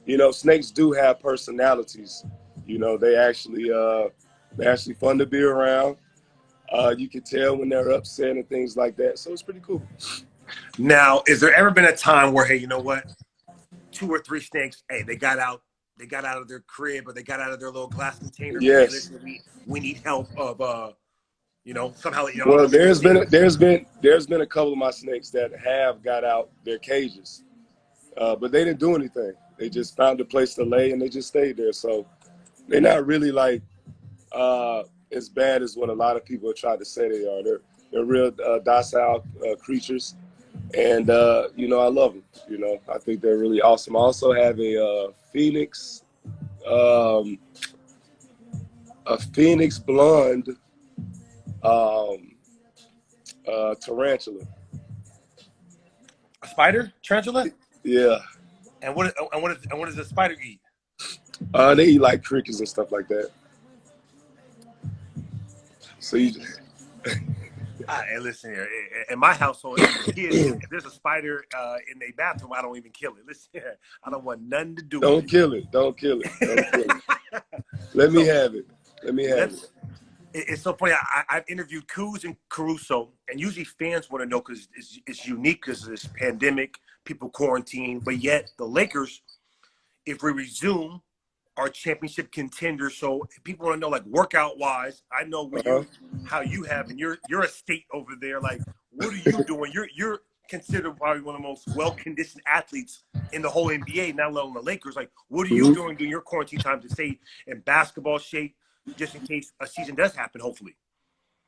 you know, snakes do have personalities. You know, they actually fun to be around. You can tell when they're upset and things like that. So it's pretty cool. Now, is there ever been a time where, hey, you know what, two or three snakes, hey, they got out of their crib or they got out of their little glass container, be like, hey, Yes. listen, we need help of you know, somehow, you know, I don't know Well, if you're seeing. there's been a couple of my snakes that have got out their cages, but they didn't do anything. They just found a place to lay and they just stayed there. So they're not really like as bad as what a lot of people are trying to say they are. They're real docile creatures, and you know, I love them. You know, I think they're really awesome. I also have um, a phoenix blonde um, tarantula. A spider, tarantula, Yeah, and what does the spider eat? they eat like crickets and stuff like that. So you, And listen here, in my household, kids, if there's a spider in their bathroom, I don't even kill it. Listen here, I don't want nothing to do with don't kill it. Don't kill it. Don't kill it. Let me So have it. Let me have it. let's. It's so funny. I've interviewed Kuz and Caruso, and usually fans want to know because it's unique because of this pandemic, people quarantine, but yet the Lakers, if we resume, are championship contenders. So people want to know, like, workout wise. I know what Uh-huh. how you have, and your estate over there. Like, what are you doing? You're considered probably one of the most well conditioned athletes in the whole NBA, not alone the Lakers. Like, what are you Mhm. doing during your quarantine time to stay in basketball shape, just in case a season does happen? Hopefully.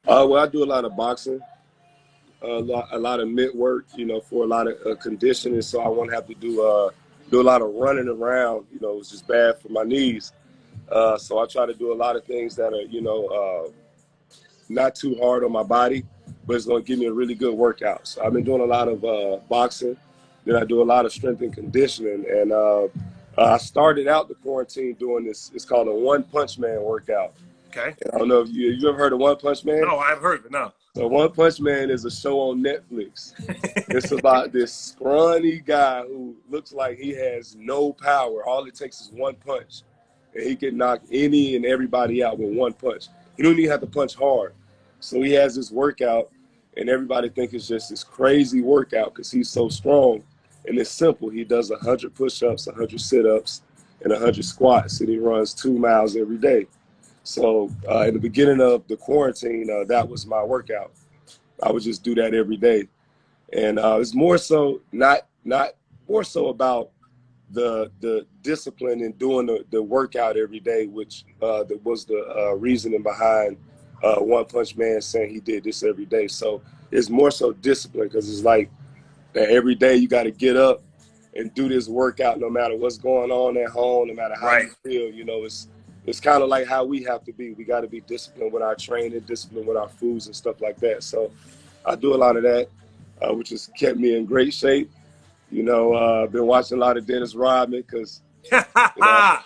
Well, I do a lot of boxing, a lot of mid work, you know, for a lot of conditioning. So I won't have to do a lot of running around. You know, it's just bad for my knees. So I try to do a lot of things that are, you know, not too hard on my body, but it's going to give me a really good workout. So I've been doing a lot of boxing. Then I do a lot of strength and conditioning. And I started out the quarantine doing this. It's called a One Punch Man workout. Okay. And I don't know if you ever heard of One Punch Man. No, I've heard of it. No. So One Punch Man is a show on Netflix. It's about this scrawny guy who looks like he has no power. All it takes is one punch, and he can knock any and everybody out with one punch. He don't even have to punch hard. So he has this workout, and everybody think it's just this crazy workout because he's so strong. And it's simple. He does 100 push-ups, 100 sit-ups, and 100 squats, and he runs 2 miles every day. So in the beginning of the quarantine, that was my workout. I would just do that every day, and it's more so not more so about the discipline in doing the workout every day, which that was the reasoning behind One Punch Man saying he did this every day. So it's more so discipline because it's like that every day you got to get up and do this workout no matter what's going on at home, no matter how Right. you feel. You know, it's kind of like how we have to be. We got to be disciplined with our training, disciplined with our foods and stuff like that. So I do a lot of that, which has kept me in great shape. You know, I've been watching a lot of Dennis Rodman because, you know,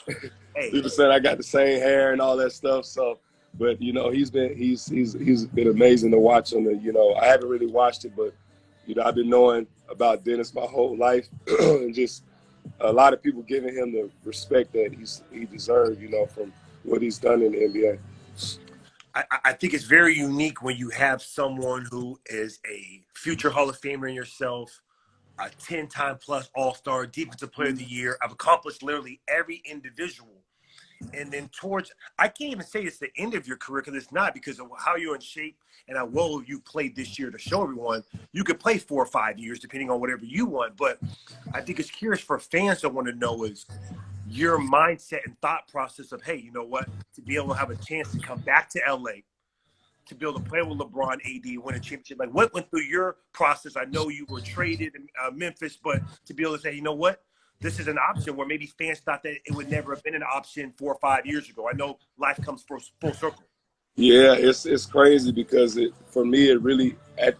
Hey, people said I got the same hair and all that stuff. So, but you know, he's been amazing to watch him. And you know, I haven't really watched it, but you know, I've been knowing about Dennis my whole life, and just a lot of people giving him the respect that he deserved. You know, from what he's done in the NBA. I think it's very unique when you have someone who is a future Hall of Famer in yourself, a 10-time plus All-Star, Defensive Player of the Year. I've accomplished literally every individual. And then towards, I can't even say it's the end of your career because it's not, because of how you're in shape and how well you played this year to show everyone. You could play 4 or 5 years depending on whatever you want. But I think it's curious for fans that want to know is your mindset and thought process of, hey, you know what, to be able to have a chance to come back to LA, to be able to play with LeBron, AD, win a championship. Like, what went through your process? I know you were traded in Memphis, but to be able to say, you know what, this is an option where maybe fans thought that it would never have been an option 4 or 5 years ago. I know life comes full circle. Yeah, it's crazy because for me it really at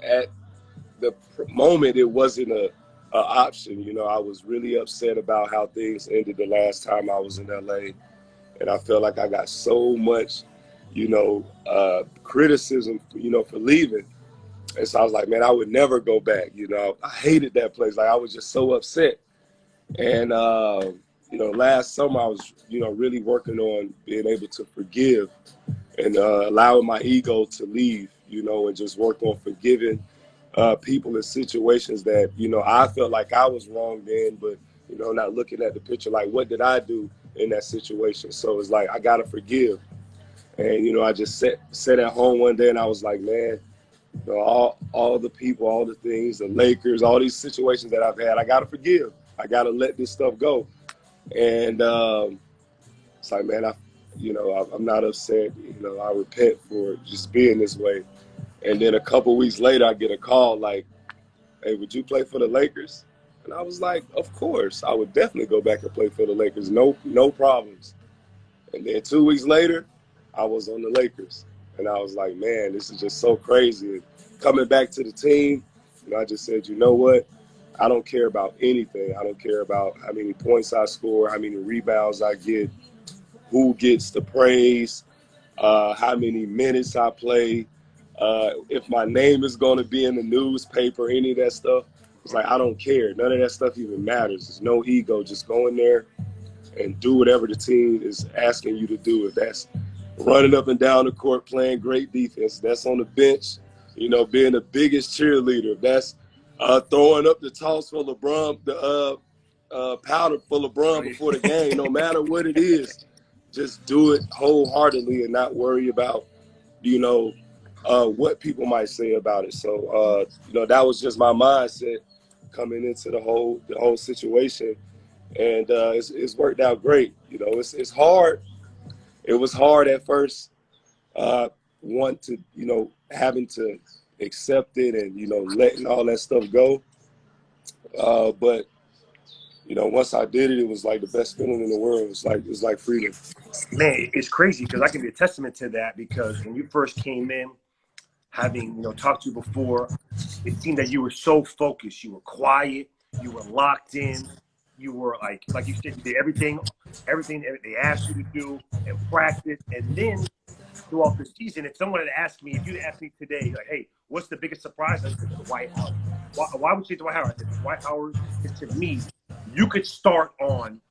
the moment it wasn't a option. You know, I was really upset about how things ended the last time I was in LA, and I felt like I got so much, you know, criticism, you know, for leaving. And so I was like, man, I would never go back. You know, I hated that place. Like I was just so upset. And last summer I was really working on being able to forgive and allowing my ego to leave, and just work on forgiving people in situations that I felt like I was wrong then, but not looking at the picture like what did I do in that situation. So it's like I gotta forgive. And I just sat at home one day and I was like, man, all the people, all the things, the Lakers, all these situations that I've had, I gotta forgive. I gotta let this stuff go. And it's like, man, I'm not upset. I repent for just being this way. And then a couple weeks later, I get a call like, hey, would you play for the Lakers? And I was like, of course, I would definitely go back and play for the Lakers. No problems. And then 2 weeks later, I was on the Lakers. And I was like, man, this is just so crazy. And coming back to the team, I just said, you know what? I don't care about anything. I don't care about how many points I score, how many rebounds I get, who gets the praise, how many minutes I play, if my name is going to be in the newspaper, any of that stuff. It's like, I don't care. None of that stuff even matters. There's no ego. Just go in there and do whatever the team is asking you to do. If that's running up and down the court, playing great defense, that's on the bench, being the biggest cheerleader. If that's throwing up the toss for LeBron, the powder for LeBron before the game, no matter what it is, just do it wholeheartedly and not worry about, what people might say about it. So, that was just my mindset coming into the whole situation. And it's worked out great. It's hard. It was hard at first, having to accept it and, letting all that stuff go. But once I did it, it was like the best feeling in the world. It's like freedom. Man, it's crazy because I can be a testament to that, because when you first came in, having talked to you before, it seemed that you were so focused. You were quiet. You were locked in. You were like you said, you did everything they asked you to do and practice. And then throughout the season, if someone had asked me, if you'd asked me today, like, hey, what's the biggest surprise? I said Dwight Howard. Why would you say Dwight Howard? I said Dwight Howard is, to me, you could start on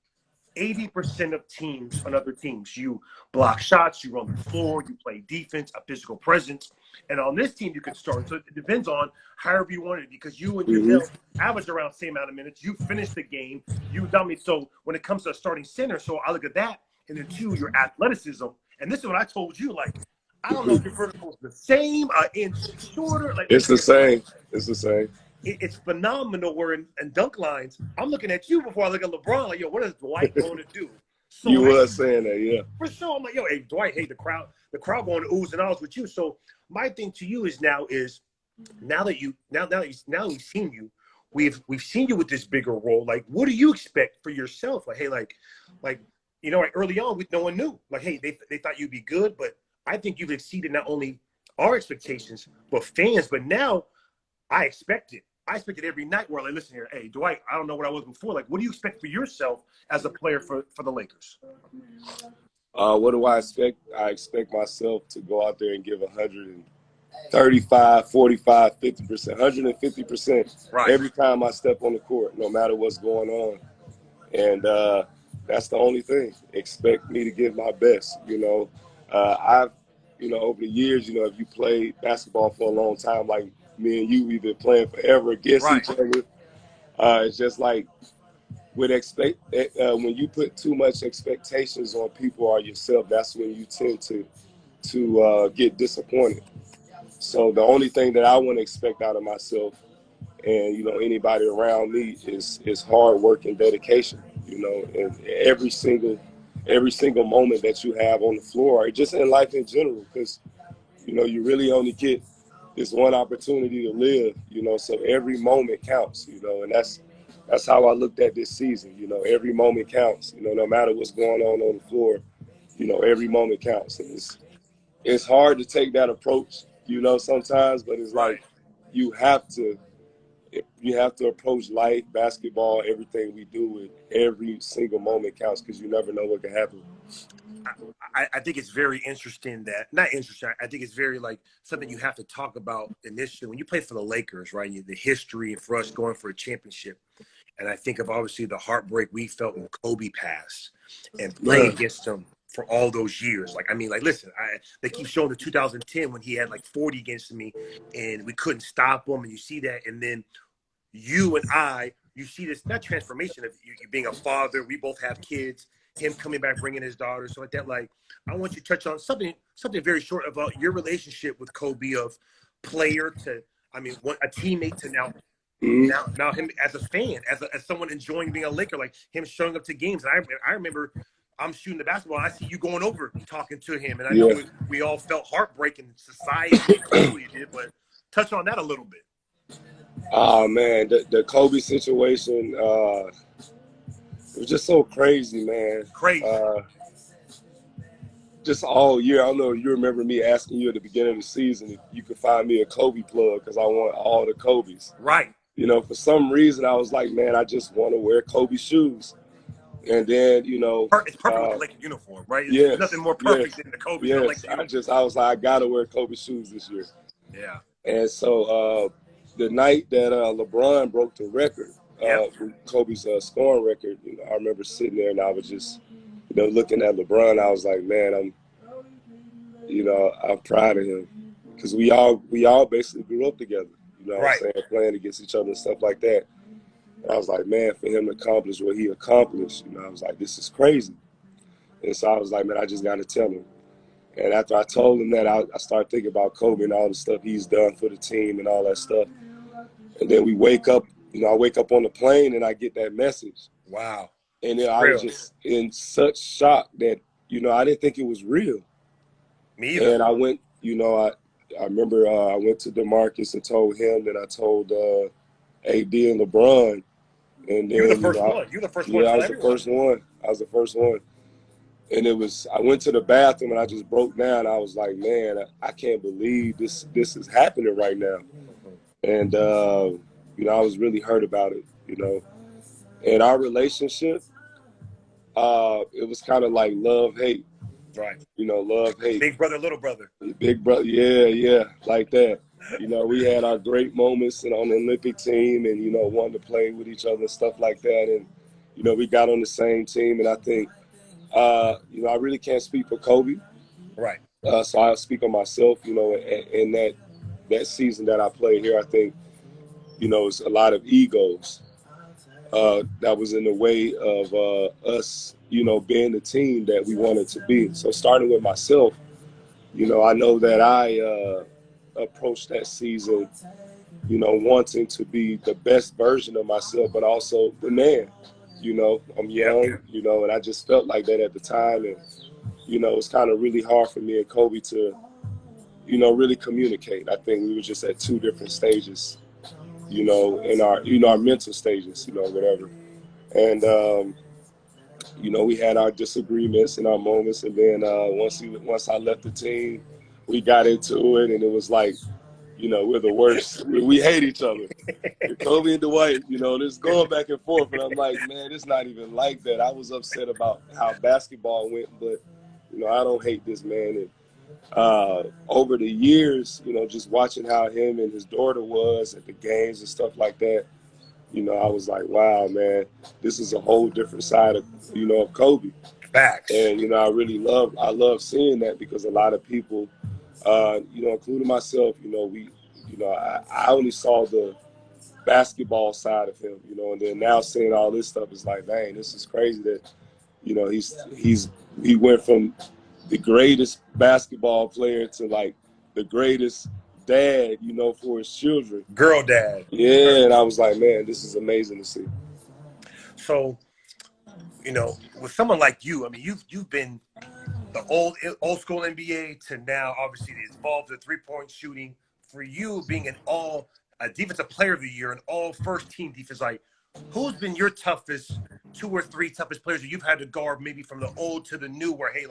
80% of teams on other teams. You block shots, you run the floor, you play defense, a physical presence. And on this team, you could start. So it depends on however you want it, because you and Janelle average around the same amount of minutes. You finish the game. You dominate. So when it comes to a starting center, so I look at that. And then two, your athleticism. And this is what I told you, like, I don't know if your vertical is the same, an inch shorter. Like, It's the same. It's the same. It's phenomenal. Where in dunk lines, I'm looking at you before I look at LeBron. Like, yo, what is Dwight going to do? So you were saying that, yeah. For sure. I'm like, yo, hey, Dwight, hey, the crowd going to oohs and ahs with you. So my thing to you is now that we've seen you, we've seen you with this bigger role. Like, what do you expect for yourself? Like, hey, like early on, no one knew. Like, hey, they thought you'd be good, but I think you've exceeded not only our expectations, but fans. But now I expect it. I expect it every night where I listen here. Hey, Dwight, I don't know what I was before. Like, what do you expect for yourself as a player for the Lakers? What do I expect? I expect myself to go out there and give 135, 45, 50%, 150% every time I step on the court, no matter what's going on. And that's the only thing. Expect me to give my best. I've, over the years, if you play basketball for a long time, like me and you, we've been playing forever against each other. It's just like when you put too much expectations on people or yourself, that's when you tend to get disappointed. So the only thing that I want to expect out of myself and anybody around me is hard work and dedication. And every single moment that you have on the floor, or just in life in general, because you really only get this one opportunity to live. So every moment counts. And that's how I looked at this season. Every moment counts. No matter what's going on the floor, every moment counts. And it's hard to take that approach, sometimes, but it's like you have to approach life, basketball, everything we do with every single moment counts, because you never know what can happen. I think it's very interesting not interesting. I think it's very something you have to talk about initially when you play for the Lakers, right? The history, and for us going for a championship. And I think of obviously the heartbreak we felt when Kobe passed and playing Yeah. against him for all those years. Like, I mean, like, listen, they keep showing the 2010 when he had like 40 against me and we couldn't stop him. And you see that. And then you and you see this, not transformation of you being a father. We both have kids, him coming back, bringing his daughter. So like that, like, I want you to touch on something very short about your relationship with Kobe of player to, I mean, a teammate to now him as a fan, as someone enjoying being a Laker, like him showing up to games. And I remember I'm shooting the basketball. And I see you going over talking to him, and I know we all felt heartbreaking. Society individually did, but touch on that a little bit. Oh man, the Kobe situation, it was just so crazy, man. Crazy. Just all year. I don't know if you remember me asking you at the beginning of the season if you could find me a Kobe plug because I want all the Kobes. Right. You know, for some reason I was like, man, I just want to wear Kobe shoes. And then, you know, it's perfect with the Laker uniform, right? Yes, There's nothing more perfect than the Kobe. Yes, I was like, I gotta wear Kobe shoes this year. Yeah. And so the night that LeBron broke the record, Kobe's scoring record, you know, I remember sitting there and I was just, you know, looking at LeBron. I was like, man, I'm proud of him because we all basically grew up together. You know what I'm saying? Playing against each other and stuff like that. And I was like, man, for him to accomplish what he accomplished, you know, I was like, this is crazy. And so I was like, man, I just got to tell him. And after I told him that, I started thinking about Kobe and all the stuff he's done for the team and all that stuff. And then we wake up, you know, I wake up on the plane and I get that message. Wow. And then I was just in such shock that, you know, I didn't think it was real. Me either. And I went, you know, I remember I went to DeMarcus and told him, then I told AD and LeBron. And then, you were the first one. You were the first one. Yeah, I was the first one. I was the first one. And I went to the bathroom and I just broke down. I was like, man, I can't believe this is happening right now. And, you know, I was really hurt about it, you know. And our relationship, it was kind of like love, hate. Right. You know, love, hate. Big brother, little brother. Big brother, yeah, like that. You know, we had our great moments and on the Olympic team and, you know, wanted to play with each other and stuff like that. And, you know, we got on the same team. And I think, you know, I really can't speak for Kobe. Right. So I'll speak on myself, you know, in that season that I played here, I think, you know, it's a lot of egos that was in the way of us, you know, being the team that we wanted to be. So starting with myself, you know, I know that I approached that season, you know, wanting to be the best version of myself, but also the man. You know, I'm young, you know, and I just felt like that at the time. And, you know, it's kind of really hard for me and Kobe to, you know, really communicate. I think we were just at two different stages, you know, in our mental stages, you know, whatever. And, you know, we had our disagreements and our moments. And then once I left the team, we got into it and it was like, you know, we're the worst. We hate each other. Kobe and Dwight, you know, just going back and forth. And I'm like, man, it's not even like that. I was upset about how basketball went, but, you know, I don't hate this man. And over the years, you know, just watching how him and his daughter was at the games and stuff like that, you know, I was like, wow, man, this is a whole different side of, you know, of Kobe. Facts. And, you know, I love seeing that because a lot of people, you know, including myself, you know, I only saw the basketball side of him, you know, and then now seeing all this stuff is like, dang, this is crazy that, you know, he went from the greatest basketball player to like the greatest dad, you know, for his children. Girl dad. Yeah, and I was like, man, this is amazing to see. So, you know, with someone like you, I mean, you've been the old school NBA to now, obviously, it's evolved to 3-point shooting. For you being a defensive player of the year, an all first team defense, like who's been your toughest 2 or 3 toughest players that you've had to guard, maybe from the old to the new, where hey,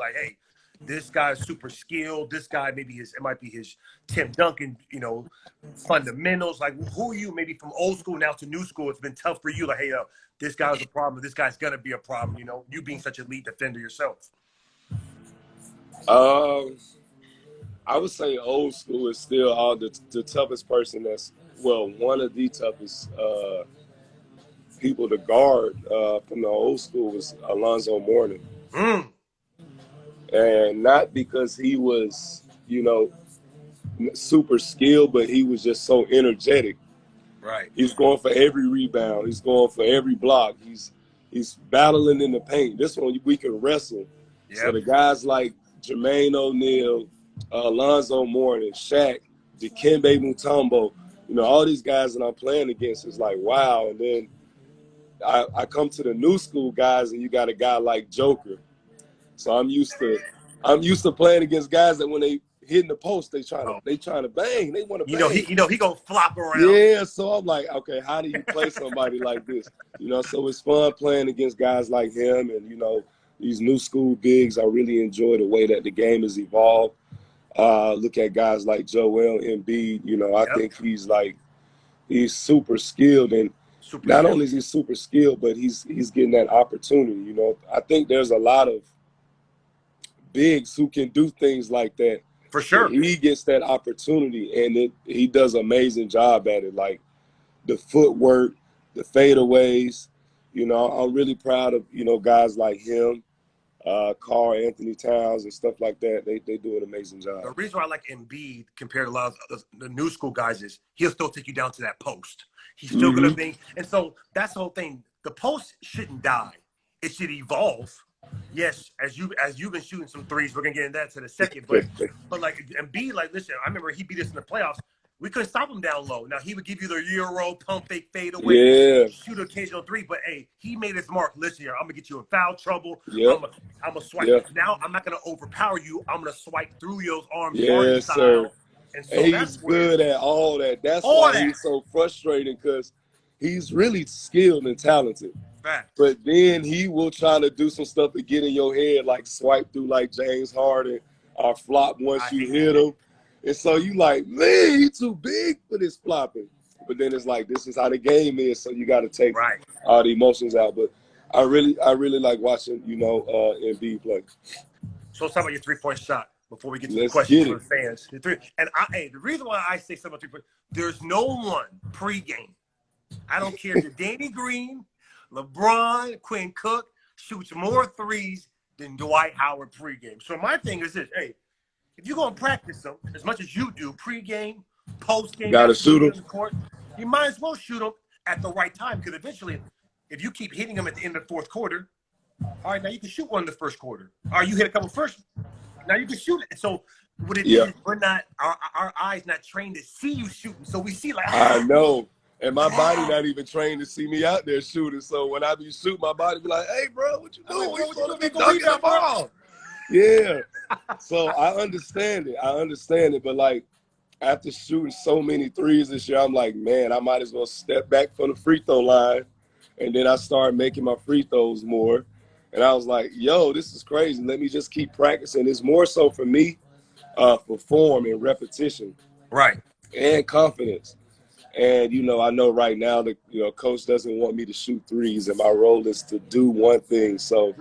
this guy's super skilled. This guy it might be his Tim Duncan, you know, fundamentals. Like who are you maybe from old school now to new school? It's been tough for you. Like, hey, this guy's a problem. This guy's gonna be a problem. You know, you being such a lead defender yourself. I would say old school is still the toughest person. One of the toughest. people to guard from the old school was Alonzo Mourning. And not because he was, super skilled, but he was just so energetic. Right. He's going for every rebound. He's going for every block. He's battling in the paint. This one we can wrestle. Yep. So the guys like Jermaine O'Neal, Alonzo Mourning, Shaq, Dikembe Mutombo, all these guys that I'm playing against is like, wow. And then I come to the new school guys, and you got a guy like Joker. So I'm used to playing against guys that when they hitting the post, they trying to bang. They want to bang. He gonna flop around. Yeah, so I'm like, okay, how do you play somebody like this? So it's fun playing against guys like him, and these new school bigs. I really enjoy the way that the game has evolved. Look at guys like Joel Embiid. I think he's super skilled, and not only is he super skilled, but he's getting that opportunity. I think there's a lot of bigs who can do things like that. For sure. He gets that opportunity, and he does an amazing job at it. Like the footwork, the fadeaways. I'm really proud of, guys like him, Karl Anthony Towns and stuff like that. They do an amazing job. The reason why I like Embiid compared to a lot of the new school guys is he'll still take you down to that post. He's still going to be. And so that's the whole thing. The post shouldn't die. It should evolve. Yes, as you've been shooting some threes, we're gonna get into that in a second. But like Embiid, like listen, I remember he beat us in the playoffs. We couldn't stop him down low. Now he would give you the Euro pump fake fade away, shoot an occasional three. But hey, he made his mark. Listen here, I'm gonna get you in foul trouble. Yep. I'm gonna swipe. Yep. Now I'm not gonna overpower you. I'm gonna swipe through your arms. Yes, sir. And so he's good at all that. That's why he's so frustrating, because he's really skilled and talented. Fact. But then he will try to do some stuff to get in your head, like swipe through like James Harden or flop once you hit him. And so you like, man, he's too big for this flopping. But then it's like, this is how the game is, so you got to take all the emotions out. But I really like watching, Embiid play. So let's talk about your three-point shot before we get to the questions for the fans. The reason why I say something about three-point, there's no one pregame. I don't care if you're Danny Green, LeBron, Quinn Cook shoots more threes than Dwight Howard pregame. So my thing is this: hey, if you're gonna practice them as much as you do pregame, postgame, gotta shoot them. The court, you might as well shoot them at the right time, because eventually, if you keep hitting them at the end of the fourth quarter, all right, now you can shoot one in the first quarter. All right, you hit a couple first, now you can shoot it. So what it is, we're not our eyes not trained to see you shooting, so we see like I know. And my body not even trained to see me out there shooting. So when I be shooting, my body be like, hey, bro, what you doing? What you doing? Dunking the ball. Yeah. So I understand it. But, like, after shooting so many threes this year, I'm like, man, I might as well step back from the free throw line. And then I started making my free throws more. And I was like, yo, this is crazy. Let me just keep practicing. It's more so for me for form and repetition. Right. And confidence. And, I know right now that, coach doesn't want me to shoot threes, and my role is to do one thing. So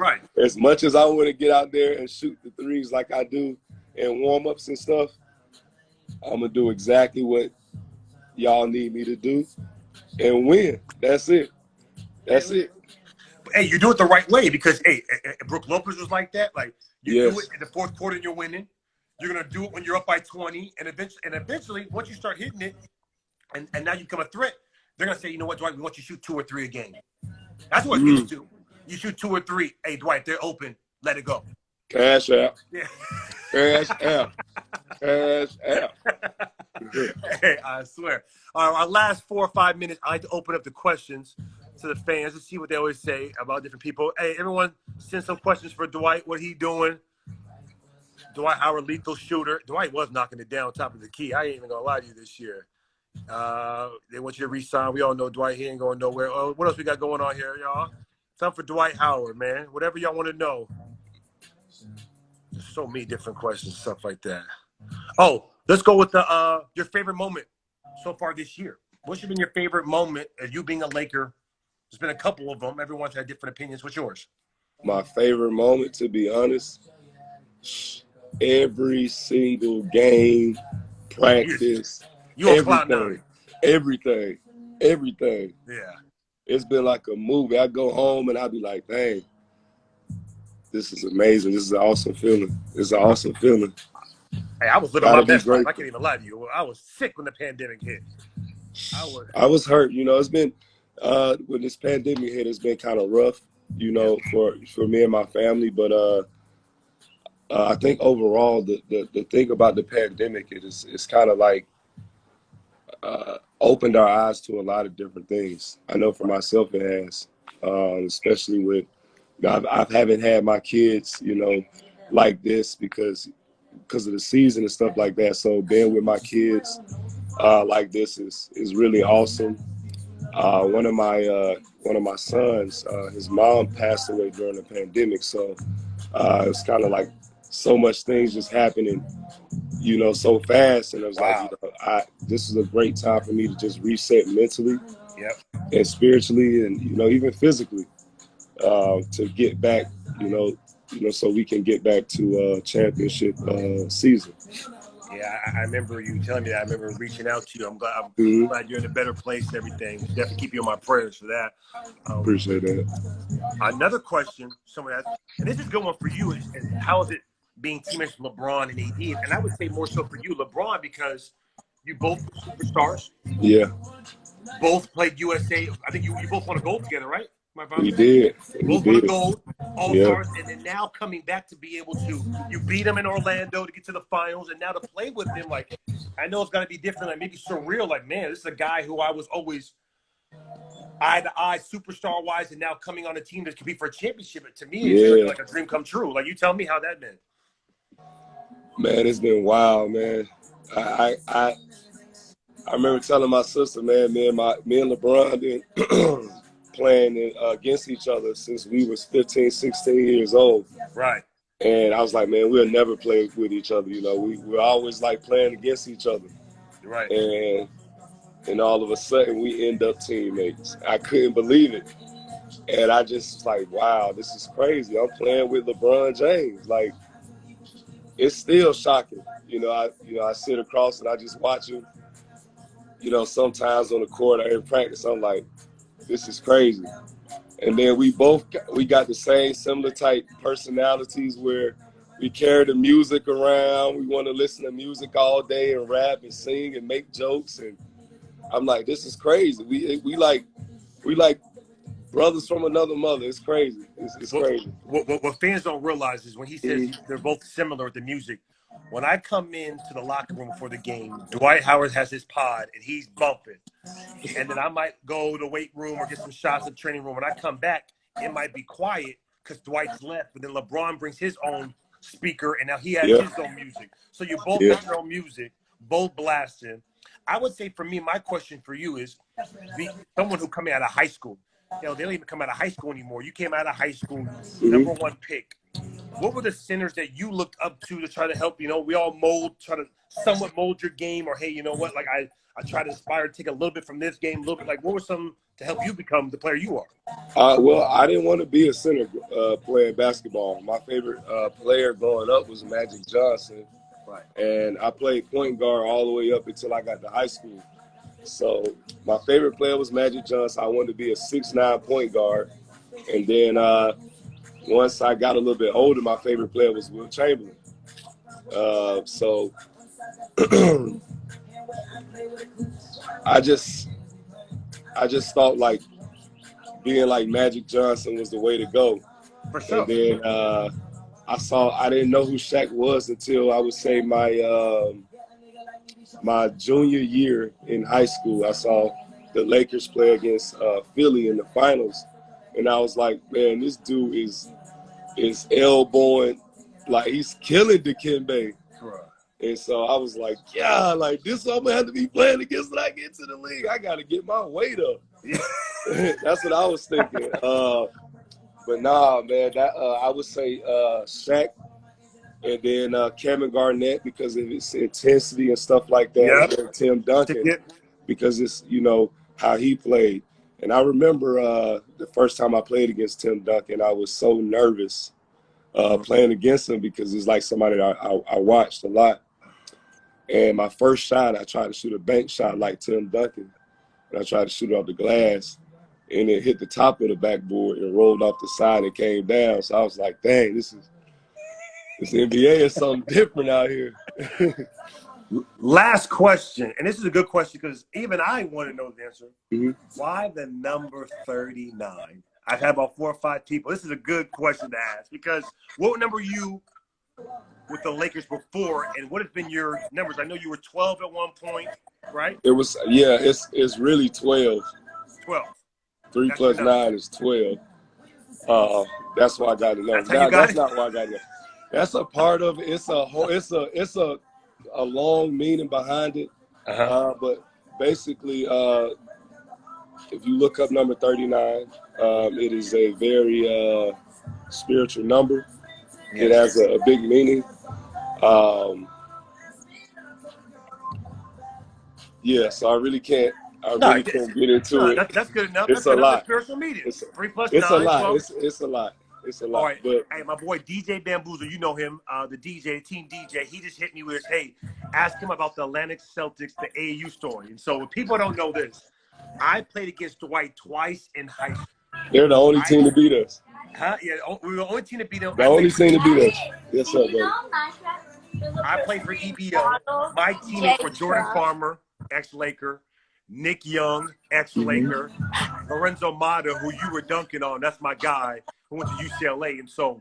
as much as I want to get out there and shoot the threes like I do in warm-ups and stuff, I'm going to do exactly what y'all need me to do and win. That's it. That's it. Hey, you do it the right way, because, hey, Brook Lopez was like that. Like, you do it in the fourth quarter and you're winning. You're going to do it when you're up by 20. And eventually, once you start hitting it, and now you become a threat, they're going to say, you know what, Dwight, we want you to shoot 2 or 3 a game. That's what kids do. You shoot 2 or 3. Hey, Dwight, they're open. Let it go. Cash out. Yeah. Cash out. Cash out. Hey, I swear. Our last 4 or 5 minutes, I like to open up the questions to the fans to see what they always say about different people. Hey, everyone, send some questions for Dwight. What he doing? Dwight Howard, lethal shooter. Dwight was knocking it down top of the key. I ain't even going to lie to you this year. They want you to resign. We all know Dwight, he ain't going nowhere. Oh, what else we got going on here, y'all? Time for Dwight Howard, man. Whatever y'all want to know. There's so many different questions, stuff like that. Oh, let's go with the your favorite moment so far this year. What's been your favorite moment of you being a Laker? There's been a couple of them. Everyone's had different opinions. What's yours? My favorite moment, to be honest, every single game, practice, everything. Everything. Yeah. it's been like a movie. I go home and I be like, dang, this is amazing. This is an awesome feeling. It's an awesome feeling. Hey, I was living my Gotta be best life. I grateful. can't even lie to you. I was sick when the pandemic hit. I was hurt. You know, it's been when this pandemic hit, it's been kind of rough. You Yeah, know, for me and my family. But I think overall, the thing about the pandemic is it's kind of like opened our eyes to a lot of different things. I know for myself it has, especially with I haven't had my kids, you know, like this because of the season and stuff like that. So being with my kids like this is really awesome. One of my sons, his mom passed away during the pandemic, so it's kind of like so much things just happening, you know, so fast. And I was like, you wow. know, this is a great time for me to just reset mentally Yep. and spiritually, and you know, even physically, to get back, so we can get back to championship season. Yeah, I remember you telling me that. I remember reaching out to you. I'm Hmm. glad you're in a better place and everything. Definitely keep you in my prayers for that. Um, Appreciate that. Another question someone asked, and this is a good one for you, is how is it being teammates with LeBron and AD? And I would say more so for you, LeBron, because you both were superstars, Yeah, both played USA. I think you both won a gold together, right? Am I we mistaken? did. We Both won a did. gold, all Yeah. stars, and then now coming back to be able to you beat them in Orlando to get to the finals, and now to play with them, like I know it's gonna be different, like maybe surreal. Like man, this is a guy who I was always eye to eye, superstar wise, and now coming on a team that compete for a championship. To me, it's Yeah. like a dream come true. Like you tell me how that been. Man, it's been wild, man. I I I remember telling my sister, man, me and LeBron been playing against each other since we was 15, 16 years old. Right, And I was like, man, we'll never play with each other. You know, we're always like playing against each other. right. And all of a sudden we end up teammates. I couldn't believe it. And I just was like, wow, this is crazy. I'm playing with LeBron James. Like, it's still shocking. I sit across and I just watch him. You know, sometimes on the court or in practice, I'm like, this is crazy. And then we got the same similar type personalities where we carry the music around. We want to listen to music all day and rap and sing and make jokes. And I'm like, this is crazy. We like brothers from another mother. It's crazy. It's What, crazy. what fans don't realize is when he says Mm-hmm. they're both similar with the music. When I come into the locker room before the game, Dwight Howard has his pod and he's bumping. And then I might go to the weight room or get some shots in the training room. When I come back, it might be quiet because Dwight's left. But then LeBron brings his own speaker, and now he has Yeah. his own music. So you both Yeah. got your own music, both blasting. I would say for me, my question for you is someone who coming out of high school. You know, they don't even come out of high school anymore. You came out of high school, number Mm-hmm. one pick. What were the centers that you looked up to try to help? You know, we all try to somewhat mold your game, or hey, you know what? Like I try to aspire to take a little bit from this game, a little bit. Like what were some to help you become the player you are? Well, I didn't want to be a center playing basketball. My favorite player growing up was Magic Johnson, Right. and I played point guard all the way up until I got to high school. So my favorite player was Magic Johnson. I wanted to be a 6'9" point guard, and then once I got a little bit older, my favorite player was Will Chamberlain. So I just I just thought like being like Magic Johnson was the way to go. For And sure. then I didn't know who Shaq was until I would say my junior year in high school. I saw the Lakers play against Philly in the finals, and I was like, man, this dude is elbowing, like he's killing Dikembe. Right. And so I was like, yeah, like this I'm gonna have to be playing against when I get to the league. I gotta get my weight up. Yeah. That's what I was thinking. But nah, man, that I would say Shaq, and then Kevin Garnett because of his intensity and stuff like that, and Yep. then Tim To Duncan get because it's how he played. And I remember the first time I played against Tim Duncan, I was so nervous playing against him because it's like somebody that I watched a lot. And my first shot, I tried to shoot a bank shot like Tim Duncan, and I tried to shoot it off the glass. and it hit the top of the backboard and rolled off the side and came down. So I was like, dang, this NBA is something different out here. Last question, and this is a good question because even I want to know the answer. Mm-hmm. Why the number 39? I've had about 4 or 5 people. This is a good question to ask because what number are you with the Lakers before, and what have been your numbers? I know you were 12 at one point, right? It was, yeah, it's really 12. 12. 3 plus 9 is 12. That's why I got it. That's how you got it? Not why I got it. That's a part of it. It's a long meaning behind it. But basically, if you look up number 39, it is a very spiritual number. It has a big meaning. Yeah, so I really can't. I really can't get into it. That's good enough. It's that's a lot. Spiritual media. 3 plus 9. It's a lot. 12. It's a lot. It's a lot. All right. But hey, my boy DJ Bamboozle, you know him, the DJ, team DJ. He just hit me with, hey, ask him about the Atlantic Celtics, the AAU story. And so, if people don't know this, I played against Dwight twice in high school. They're the only team to beat us. Huh? Yeah, we were the only team to beat them. The only team to beat us. Yes, sir, buddy. I played for EBO. My teammates were Jordan Farmer, ex-Laker, Nick Young, ex-Laker, Lorenzo Mata, who you were dunking on. That's my guy who went to UCLA. And so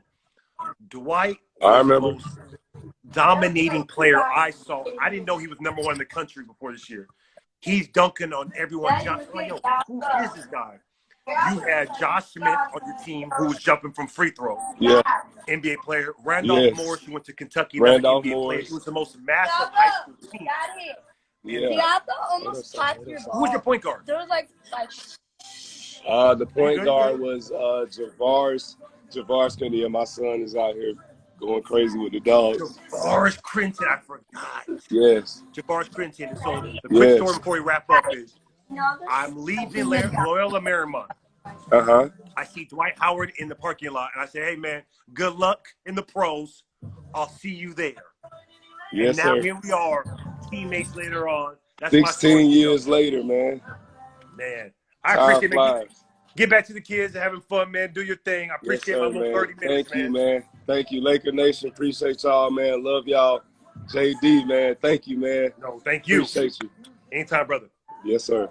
Dwight was the most dominating player I saw. I didn't know he was number 1 in the country before this year. He's dunking on everyone. I'm like, yo, who is this guy? You had Josh Smith on your team who was jumping from free throw. Yeah. NBA player. Randolph Morris, who went to Kentucky. Randolph NBA Morris. player. He was the most massive high school team. Yeah. Almost popped your ball. Who was your point guard? There was like the point guard was Javaris Kennedy. My son is out here going crazy with the dogs. Javaris Crinton, I forgot. Yes. Javaris Crinton. And so the quick story before we wrap up is I'm leaving Loyola Marymount. I see Dwight Howard in the parking lot, and I say, hey, man, good luck in the pros. I'll see you there. Yes, and now sir. here we are, teammates later on. That's 16 years later, man. Man, I appreciate it. Get back to the kids and having fun, man. Do your thing. I appreciate my little 30 minutes, Thank you, man. Thank you, Laker Nation. Appreciate y'all, man. Love y'all. JD, man. Thank you, man. No, thank you. Appreciate you. Anytime, brother. Yes, sir.